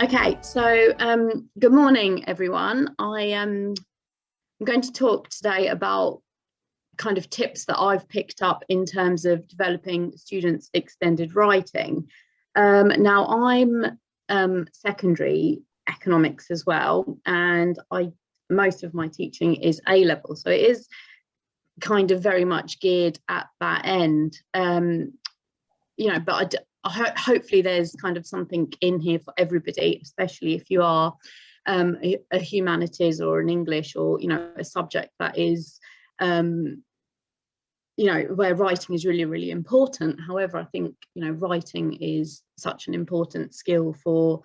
Okay, so good morning, everyone. I am going to talk today about kind of tips that I've picked up in terms of developing students' extended writing. Now, I'm secondary economics as well, and most of my teaching is A-level, so it is kind of very much geared at that end. But hopefully there's kind of something in here for everybody, especially if you are a humanities or an English or a subject that is where writing is really, really important. However, I think writing is such an important skill for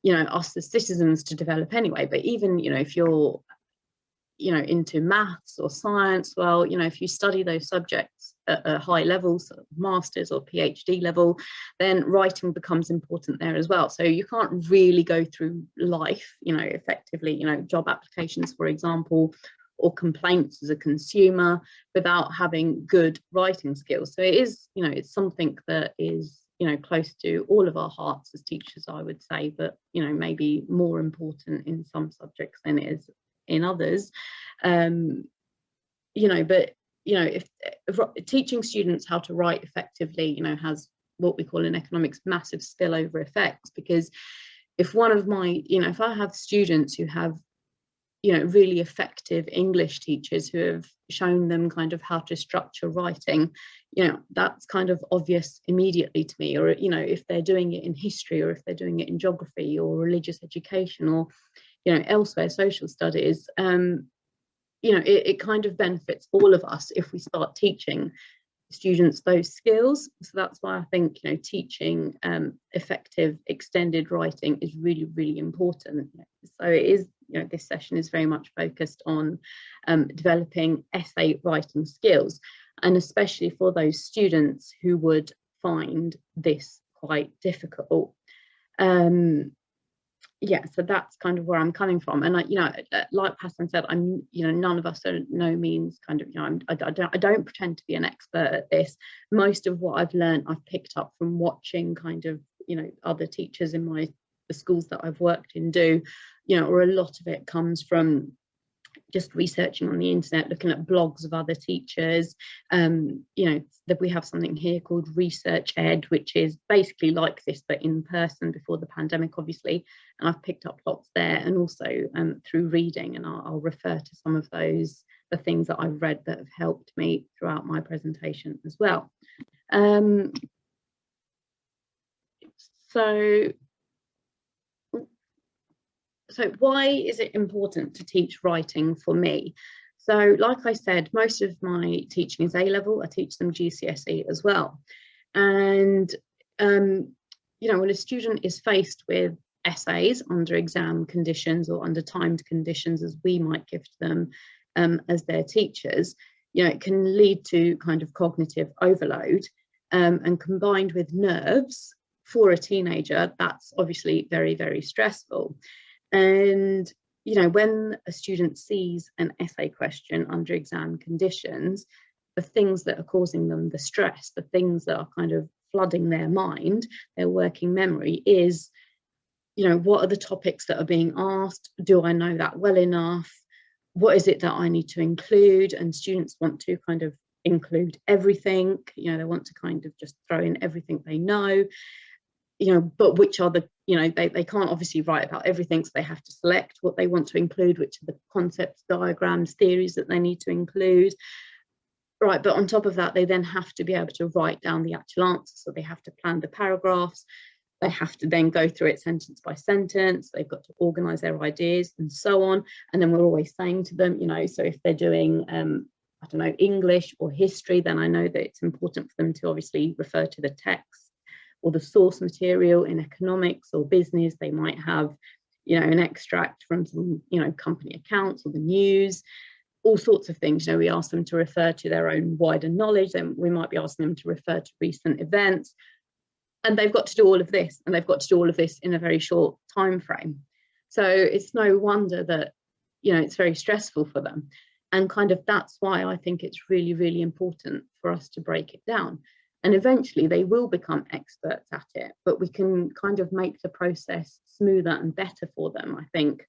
us as citizens to develop anyway. But even if you're into maths or science, well, if you study those subjects at a high level, so master's or PhD level, then writing becomes important there as well. So you can't really go through life, effectively, job applications, for example, or complaints as a consumer without having good writing skills. So it is, it's something that is, close to all of our hearts as teachers, I would say, but, maybe more important in some subjects than it is in others. If teaching students how to write effectively, has what we call in economics massive spillover effects, because if one of my, if I have students who have, really effective English teachers who have shown them kind of how to structure writing, that's kind of obvious immediately to me. Or, if they're doing it in history, or if they're doing it in geography or religious education, or elsewhere, social studies, it kind of benefits all of us if we start teaching students those skills. So that's why I think teaching effective extended writing is really, really important. So it is, this session is very much focused on developing essay writing skills, and especially for those students who would find this quite difficult. So that's kind of where I'm coming from. And like Hassan said, I'm none of us are no means kind of I don't pretend to be an expert at this. Most of what I've learned I've picked up from watching kind of other teachers in the schools that I've worked in do, or a lot of it comes from just researching on the internet, looking at blogs of other teachers. That we have something here called Research Ed, which is basically like this but in person before the pandemic, obviously, and I've picked up lots there, and also through reading, and I'll refer to some of the things that I've read that have helped me throughout my presentation as well. So why is it important to teach writing for me? So like I said, most of my teaching is A-level. I teach them GCSE as well. And, when a student is faced with essays under exam conditions or under timed conditions, as we might give to them as their teachers, it can lead to kind of cognitive overload, and combined with nerves for a teenager, that's obviously very, very stressful. And, when a student sees an essay question under exam conditions, the things that are causing them the stress, the things that are kind of flooding their mind, their working memory is, what are the topics that are being asked? Do I know that well enough? What is it that I need to include? And students want to kind of include everything, they want to kind of just throw in everything they know. But which are the, they can't obviously write about everything, so they have to select what they want to include, which are the concepts, diagrams, theories that they need to include. Right, but on top of that, they then have to be able to write down the actual answer. So they have to plan the paragraphs, they have to then go through it sentence by sentence, they've got to organise their ideas and so on. And then we're always saying to them, so if they're doing, I don't know, English or history, then I know that it's important for them to obviously refer to the text or the source material. In economics or business, they might have, an extract from some, company accounts or the news, all sorts of things. We ask them to refer to their own wider knowledge, then we might be asking them to refer to recent events. And they've got to do all of this, and they've got to do all of this in a very short time frame. So it's no wonder that, it's very stressful for them. And kind of that's why I think it's really, really important for us to break it down. and eventually they will become experts at it, but we can kind of make the process smoother and better for them, I think,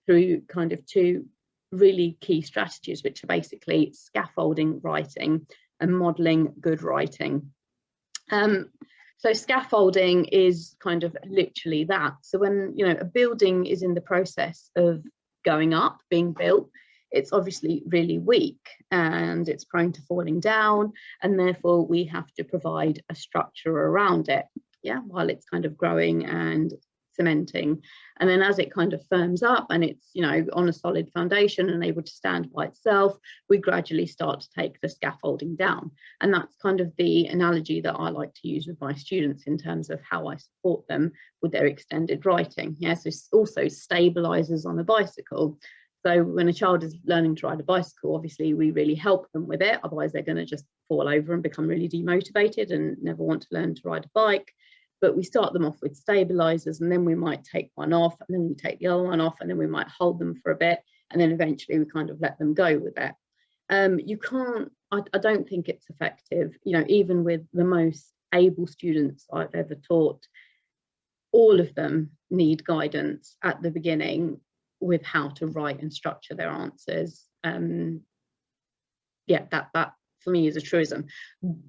through kind of two really key strategies, which are basically scaffolding writing and modeling good writing. So scaffolding is kind of literally that. So when, you know, a building is in the process of going up, being built, it's obviously really weak and it's prone to falling down, and therefore we have to provide a structure around it, yeah, while it's kind of growing and cementing. And then as it kind of firms up and it's, you know, on a solid foundation and able to stand by itself, we gradually start to take the scaffolding down. And that's kind of the analogy that I like to use with my students in terms of how I support them with their extended writing. Yeah, so also stabilizers on a bicycle. So when a child is learning to ride a bicycle, obviously we really help them with it, otherwise they're going to just fall over and become really demotivated and never want to learn to ride a bike. But we start them off with stabilizers, and then we might take one off, and then we take the other one off, and then we might hold them for a bit, and then eventually we kind of let them go with it. You can't, I don't think it's effective, you know, even with the most able students I've ever taught, all of them need guidance at the beginning with how to write and structure their answers. Yeah, that for me is a truism.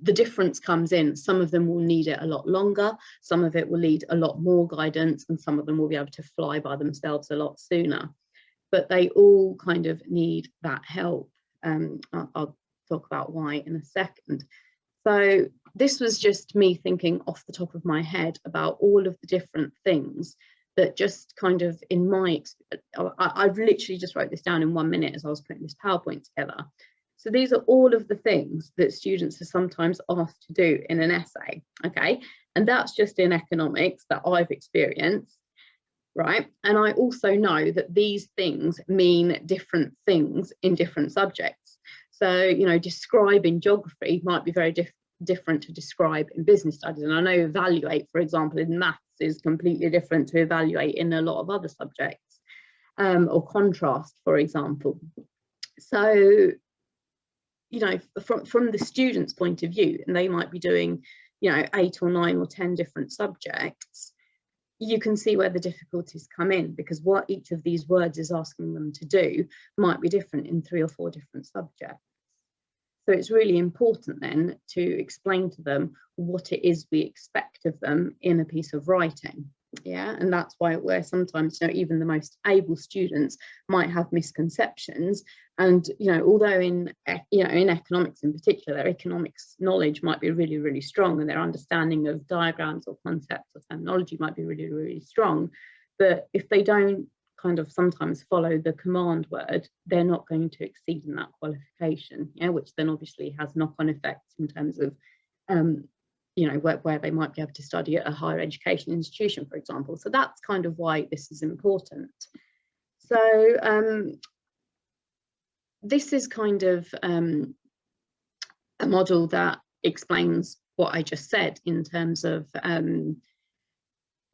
The difference comes in, some of them will need it a lot longer, some of it will need a lot more guidance, and some of them will be able to fly by themselves a lot sooner. But they all kind of need that help. I'll talk about why in a second. So this was just me thinking off the top of my head about all of the different things that just kind of in my, I've literally just wrote this down in 1 minute as I was putting this PowerPoint together. So these are all of the things that students are sometimes asked to do in an essay, okay? And that's just in economics that I've experienced, right? And I also know that these things mean different things in different subjects. So, you know, describe in geography might be very different to describe in business studies. And I know evaluate, for example, in maths is completely different to evaluate in a lot of other subjects, or contrast, for example. So, you know, from the student's point of view, and they might be doing, you know, 8 or 9 or 10 different subjects, you can see where the difficulties come in, because what each of these words is asking them to do might be different in 3 or 4 different subjects. So it's really important then to explain to them what it is we expect of them in a piece of writing. Yeah, and that's where sometimes, you know, even the most able students might have misconceptions. And, you know, although in economics in particular, their economics knowledge might be really, really strong, and their understanding of diagrams or concepts or terminology might be really, really strong. But if they don't kind of sometimes follow the command word, they're not going to exceed in that qualification, yeah, which then obviously has knock-on effects in terms of you know, where they might be able to study at a higher education institution, for example. So that's kind of why this is important. So this is kind of a model that explains what I just said in terms of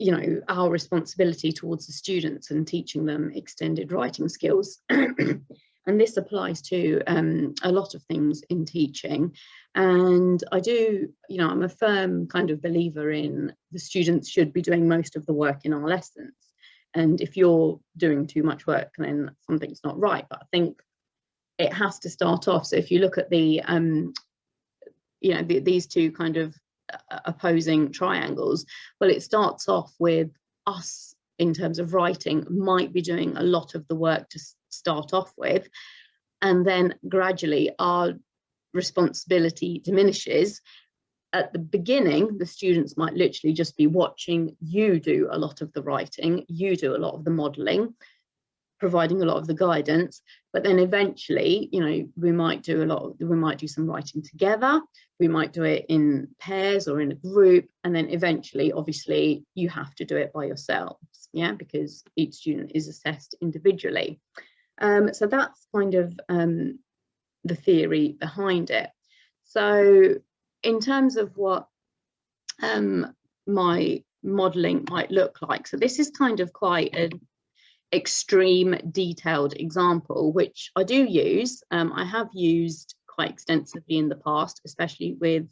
you know, our responsibility towards the students and teaching them extended writing skills. And this applies to a lot of things in teaching. And I do, you know, I'm a firm kind of believer in the students should be doing most of the work in our lessons. And if you're doing too much work, then something's not right. But I think it has to start off. So if you look at the, you know, these two kind of opposing triangles, well, it starts off with us in terms of writing might be doing a lot of the work to start off with, and then gradually our responsibility diminishes. At the beginning, the students might literally just be watching you do a lot of the writing, you do a lot of the modelling, providing a lot of the guidance, but then eventually, you know, we might do some writing together, we might do it in pairs or in a group, and then eventually, obviously, you have to do it by yourselves, yeah, because each student is assessed individually. So that's kind of the theory behind it. So in terms of what my modelling might look like, so this is kind of quite an extreme detailed example, which I do use. I have used quite extensively in the past, especially with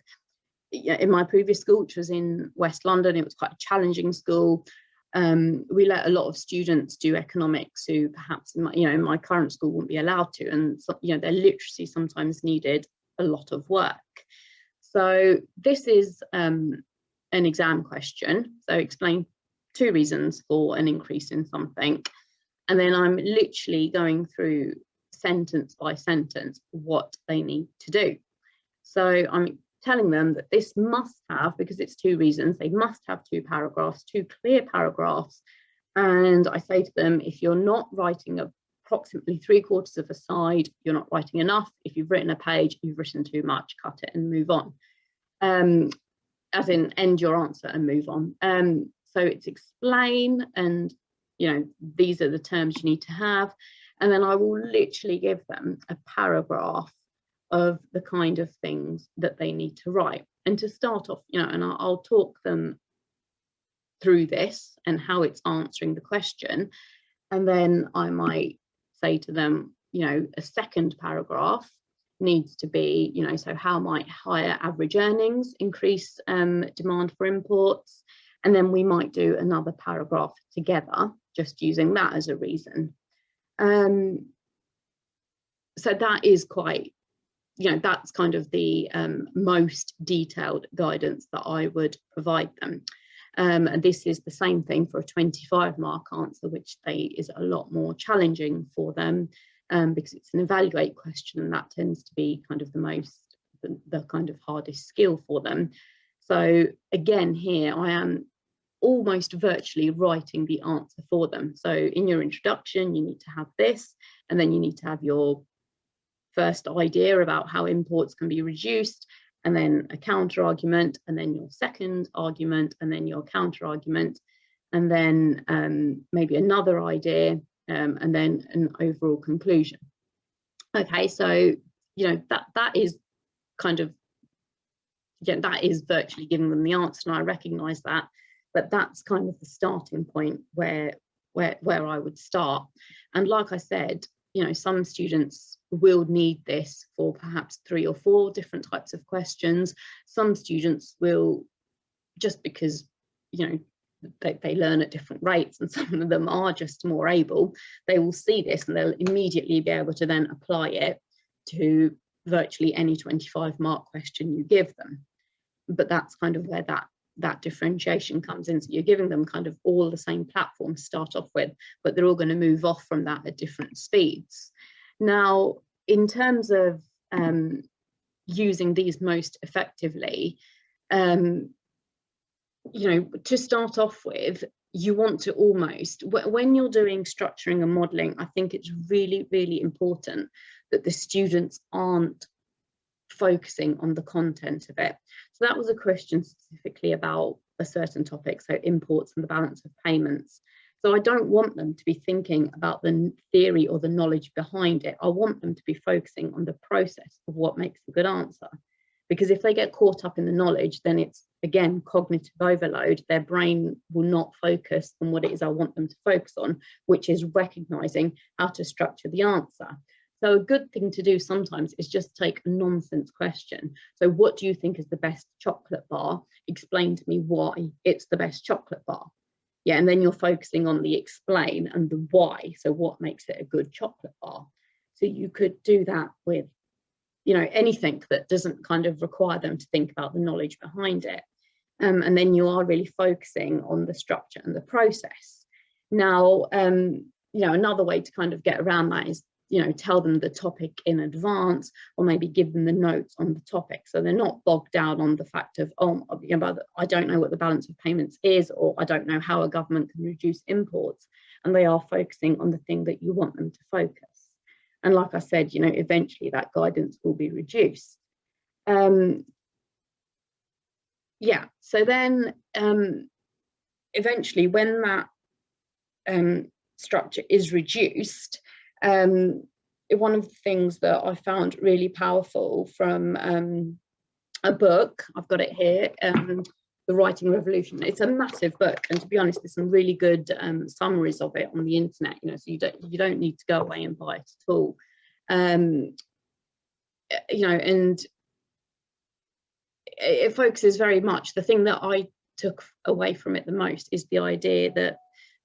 in my previous school, which was in West London, it was quite a challenging school. We let a lot of students do economics who perhaps in my current school wouldn't be allowed to, and so, their literacy sometimes needed a lot of work. So this is an exam question. So explain 2 reasons for an increase in something, and then I'm literally going through sentence by sentence what they need to do. So I'm telling them that this must have, because it's 2 reasons, they must have 2 paragraphs, 2 clear paragraphs. And I say to them, if you're not writing approximately 3/4 of a side, you're not writing enough. If you've written a page, you've written too much, cut it and move on. As in, end your answer and move on. So it's explain, and these are the terms you need to have. And then I will literally give them a paragraph of the kind of things that they need to write. And to start off, and I'll talk them through this and how it's answering the question. And then I might say to them, a second paragraph needs to be, so how might higher average earnings increase demand for imports? And then we might do another paragraph together, just using that as a reason. So that is quite, that's kind of the most detailed guidance that I would provide them. And this is the same thing for a 25-mark answer, which is a lot more challenging for them because it's an evaluate question, and that tends to be kind of the kind of hardest skill for them. So again, here I am almost virtually writing the answer for them. So in your introduction, you need to have this, and then you need to have your first idea about how imports can be reduced, and then a counter argument, and then your second argument, and then your counter argument, and then maybe another idea, and then an overall conclusion. Okay, so that is kind of, that is virtually giving them the answer, and I recognize that, but that's kind of the starting point where I would start. And like I said, some students will need this for perhaps 3 or 4 different types of questions. Some students will, just because they learn at different rates, and some of them are just more able, they will see this and they'll immediately be able to then apply it to virtually any 25-mark question you give them. But that's kind of where that differentiation comes in. So you're giving them kind of all the same platform to start off with, but they're all going to move off from that at different speeds. Now, in terms of using these most effectively, to start off with, you want to almost, when you're doing structuring and modelling, I think it's really, really important that the students aren't focusing on the content of it. So that was a question specifically about a certain topic, so imports and the balance of payments. So I don't want them to be thinking about the theory or the knowledge behind it. I want them to be focusing on the process of what makes a good answer. Because if they get caught up in the knowledge, then it's, again, cognitive overload. Their brain will not focus on what it is I want them to focus on, which is recognizing how to structure the answer. So a good thing to do sometimes is just take a nonsense question. So what do you think is the best chocolate bar? Explain to me why it's the best chocolate bar. Yeah, and then you're focusing on the explain and the why. So what makes it a good chocolate bar? So you could do that with, anything that doesn't kind of require them to think about the knowledge behind it. And then you are really focusing on the structure and the process. Now, another way to kind of get around that is, tell them the topic in advance, or maybe give them the notes on the topic. So they're not bogged down on the fact of, I don't know what the balance of payments is, or I don't know how a government can reduce imports. And they are focusing on the thing that you want them to focus. And like I said, eventually that guidance will be reduced. So then eventually when that structure is reduced, one of the things that I found really powerful from a book, I've got it here, The Writing Revolution. It's a massive book, and to be honest, there's some really good summaries of it on the internet. So you don't need to go away and buy it at all. And it focuses very much, the thing that I took away from it the most is the idea that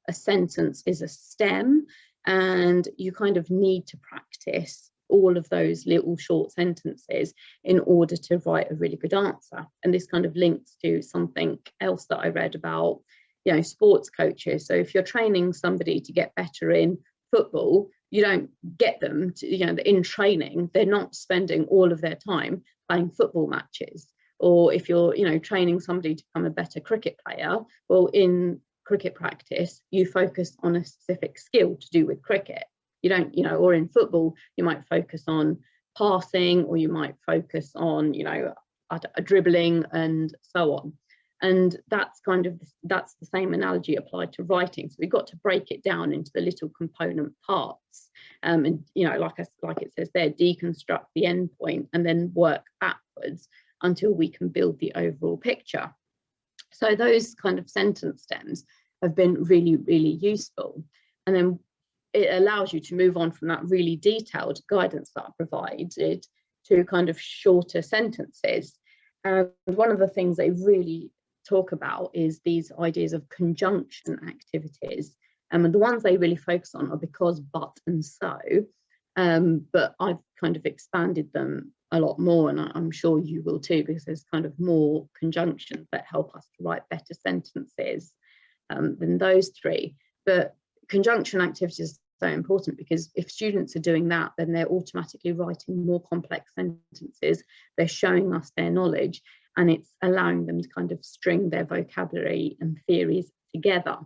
a sentence is a stem, and you kind of need to practice all of those little short sentences in order to write a really good answer. And this kind of links to something else that I read about, you know, sports coaches. So if you're training somebody to get better in football, you don't get them to, you know, in training, they're not spending all of their time playing football matches. Or if you're, you know, training somebody to become a better cricket player, well, in cricket practice, you focus on a specific skill to do with cricket. You don't, you know, or in football, you might focus on passing, or you might focus on, you know, a dribbling and so on. And that's kind of, that's the same analogy applied to writing. So we've got to break it down into the little component parts. And, you know, like it says there, deconstruct the end point and then work backwards until we can build the overall picture. So those kind of sentence stems have been really, really useful. And then it allows you to move on from that really detailed guidance that I provided to kind of shorter sentences. And one of the things they really talk about is these ideas of conjunction activities. And the ones they really focus on are because, but, and so. But I've kind of expanded them a lot more, and I'm sure you will too, because there's kind of more conjunctions that help us to write better sentences than those three. But conjunction activities are so important, because if students are doing that, then they're automatically writing more complex sentences. They're showing us their knowledge, and it's allowing them to kind of string their vocabulary and theories together.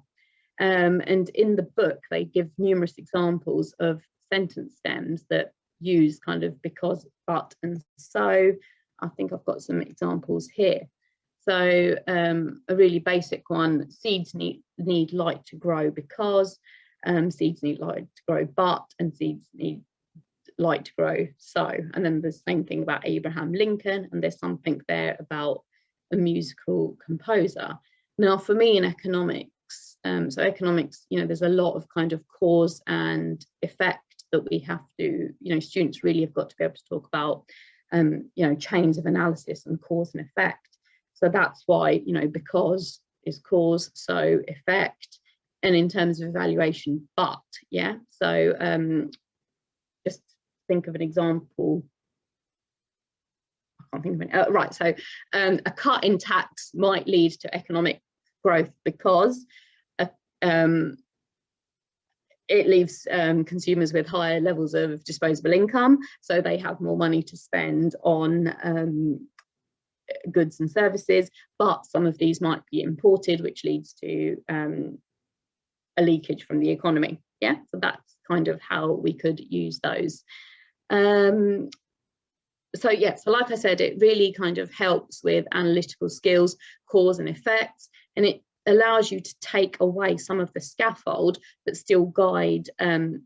And in the book, they give numerous examples of sentence stems that use kind of because, but, and so. I think I've got some examples here. So a really basic one, seeds need light to grow because, seeds need light to grow but, and seeds need light to grow so. And then there's the same thing about Abraham Lincoln, and there's something there about a musical composer. Now for me in economics, so economics, you know, there's a lot of kind of cause and effect that we have to, you know, students really have got to be able to talk about, you know, chains of analysis and cause and effect. So that's why, you know, because is cause, so effect, and in terms of evaluation, but, yeah. So just think of an example. I can't think of it. Right, so a cut in tax might lead to economic growth because it leaves consumers with higher levels of disposable income, so they have more money to spend on goods and services, but some of these might be imported, which leads to a leakage from the economy. Yeah, so that's kind of how we could use those. So yeah, so like I said, it really kind of helps with analytical skills, cause and effects, and it allows you to take away some of the scaffold but still guide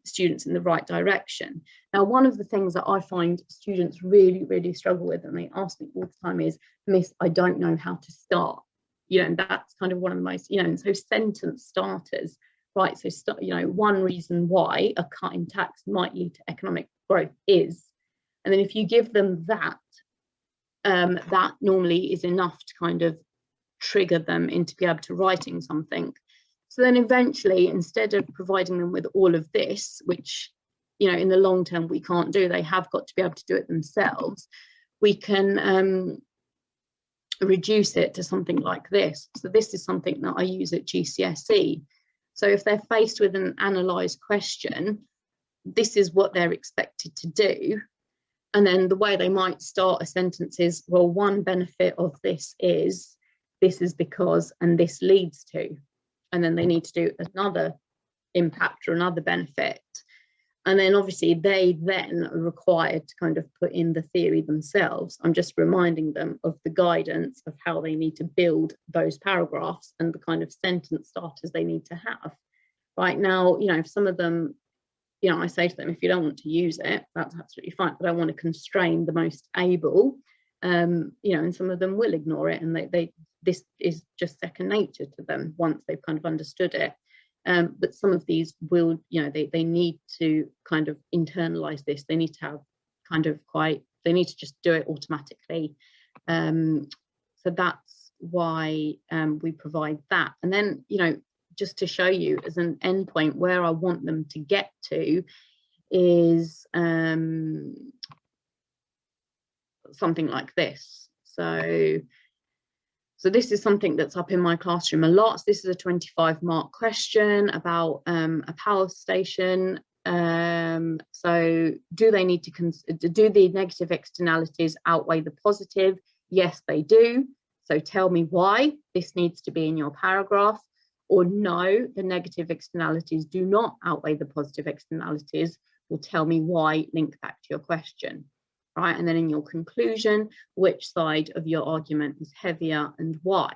students in the right direction. Now, one of the things that I find students really, really struggle with, and they ask me all the time, is, Miss, I don't know how to start. You know, and that's kind of one of the most, you know, and so sentence starters, right? So, you know, one reason why a cut in tax might lead to economic growth is, and then if you give them that, that normally is enough to kind of trigger them into be able to writing something. So then eventually, instead of providing them with all of this, which, you know, in the long term we can't do, they have got to be able to do it themselves, we can reduce it to something like this. So this is something that I use at GCSE. So if they're faced with an analysed question, this is what they're expected to do. And then the way they might start a sentence is, well, one benefit of this is because, and this leads to, and then they need to do another impact or another benefit. And then obviously they then are required to kind of put in the theory themselves. I'm just reminding them of the guidance of how they need to build those paragraphs and the kind of sentence starters they need to have. Right now, you know, if some of them, you know, I say to them, if you don't want to use it, that's absolutely fine, but I want to constrain the most able. You know, and some of them will ignore it, and this is just second nature to them once they've kind of understood it. But some of these will, you know, they need to kind of internalize this. They need to have kind of they need to just do it automatically. So that's why we provide that. And then, you know, just to show you as an endpoint where I want them to get to is something like this. So this is something that's up in my classroom a lot. So this is a 25-mark question about a power station. So do they need to do the negative externalities outweigh the positive? Yes, they do. So tell me why this needs to be in your paragraph. Or no, the negative externalities do not outweigh the positive externalities. Will tell me why, link back to your question. Right, and then in your conclusion, which side of your argument is heavier and why?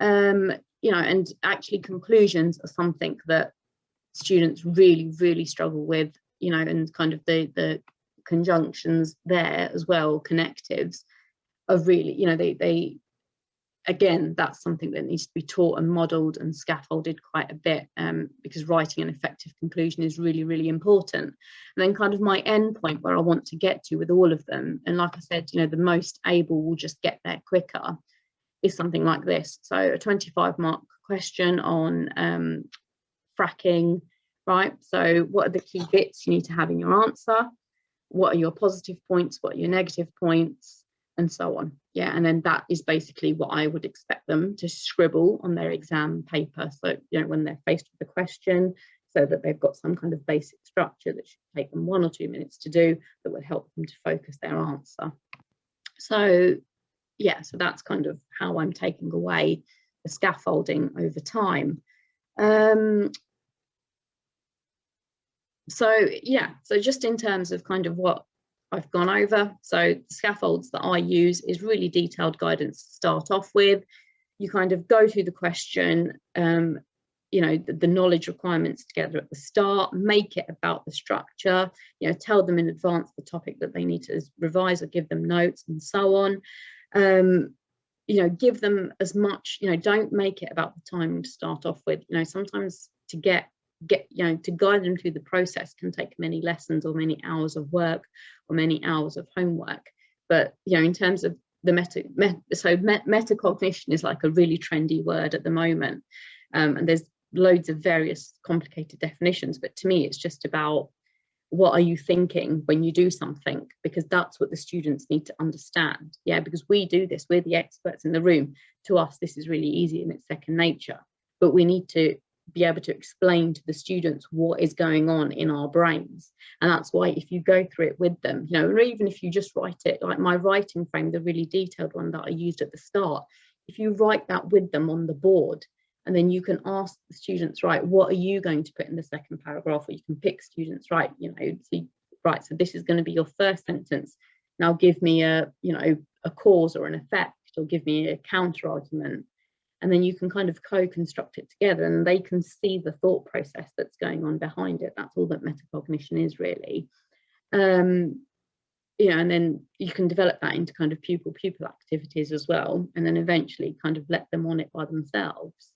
You know, and actually conclusions are something that students really struggle with, you know, and kind of the conjunctions there as well, connectives are really, you know, they again, that's something that needs to be taught and modelled and scaffolded quite a bit, because writing an effective conclusion is really important. And then kind of my end point where I want to get to with all of them, and like I said, you know, the most able will just get there quicker, is something like this. So a 25-mark question on fracking, right? So what are the key bits you need to have in your answer? What are your positive points? What are your negative points? And so on. Yeah, and then that is basically what I would expect them to scribble on their exam paper. So, you know, when they're faced with the question, so that they've got some kind of basic structure that should take them 1 or 2 minutes to do, that would help them to focus their answer. So yeah, so that's kind of how I'm taking away the scaffolding over time. So yeah, so just in terms of kind of what I've gone over, so the scaffolds that I use is really detailed guidance to start off with. You kind of go through the question, you know, the knowledge requirements together at the start, make it about the structure, you know, tell them in advance the topic that they need to revise or give them notes and so on. You know, give them as much, you know, don't make it about the time to start off with. You know, sometimes to get you know, to guide them through the process can take many lessons or many hours of work or many hours of homework. But you know, in terms of the metacognition is like a really trendy word at the moment, and there's loads of various complicated definitions, but to me it's just about what are you thinking when you do something, because that's what the students need to understand. Yeah, because we do this, we're the experts in the room. To us this is really easy and it's second nature, but we need to be able to explain to the students what is going on in our brains. And that's why if you go through it with them, you know, or even if you just write it, like my writing frame, the really detailed one that I used at the start, if you write that with them on the board, and then you can ask the students, right, what are you going to put in the second paragraph? Or you can pick students, right, you know, so right, so this is going to be your first sentence. Now give me a, you know, a cause or an effect, or give me a counter argument. And then you can kind of co-construct it together, and they can see the thought process that's going on behind it. That's all that metacognition is really. You know, and then you can develop that into kind of pupil activities as well, and then eventually kind of let them on it by themselves.